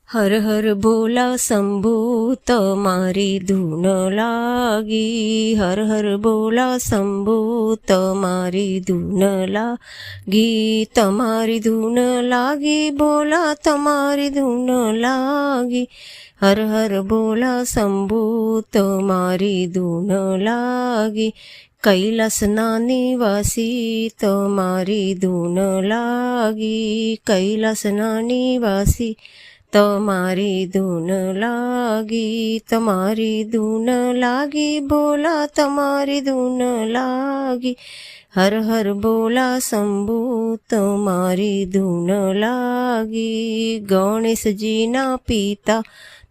હર હર બોલા શંભુ તમારી ધૂન લાગી, હર હર બોલા શંભુ તમારી ધૂન લાગી, તમારી ધૂન લાગી, બોલા તમારી ધૂન લાગી, હર હર બોલા શંભુ તમારી ધૂન લાગી, કૈલાસના નિવાસી તમારી ધૂન લાગી, કૈલાસના નિવાસી તમારી ધૂન લાગી, તમારી ધૂન લાગી, બોલા તમારી ધૂન લાગી, હર હર બોલા શંભુ તમારી ધૂન લાગી, ગણેશજીના પિતા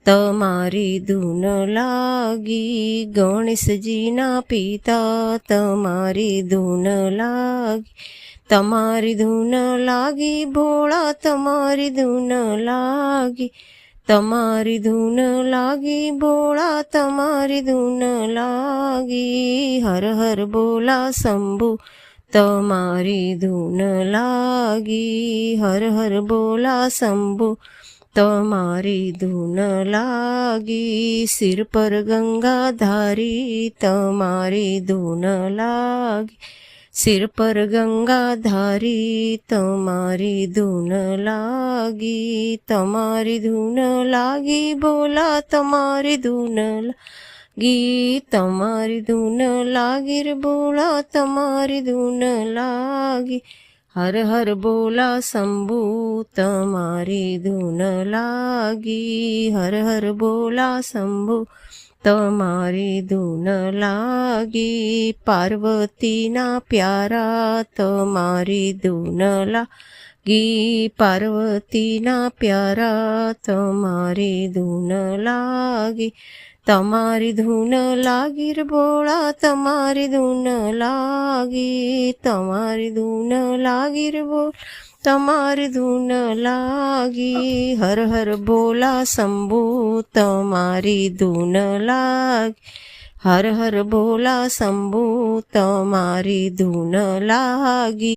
તમારી ધૂન લાગી, ગણેશજીના પિતા તમારી ધૂન લાગી, તમારી ધૂન લાગી, ભોળા તમારી ધૂન લાગી, તમારી ધૂન લાગી, ભોળા તમારી ધૂન લાગી, હર હર બોલા શંભુ તમારી ધૂન લાગી, હર હર બોલા શંભુ તમારી ધૂન લાગી, સિર પર ગંગાધારી તમારી ધૂન લાગી, સિર પર ગંગાધારી તમારી ધૂન લાગી, તમારી ધૂન લાગી, બોલા તમારી ધૂન લાગી, તમારી ધૂન લાગી રે બોલા તમારી ધૂન લાગી, હર હર બોલા શંભુ તમારી ધૂન લાગી, હર હર બોલા શંભુ તમારી ધૂન લાગી, પાર્વતીના પ્યારા તમારી ધૂન લાગી, પાર્વતીના પ્યારા તમારી ધૂન લાગી, તમારી ધૂન લાગી રે ભોળા તમારી ધૂન લાગી, તમારી ધૂન લાગી રે ભોળા તમારી ધૂન લાગી, હર હર બોલા શંભુ તમારી ધૂન લાગી, હર હર બોલા શંભુ તમારી ધૂન લાગી.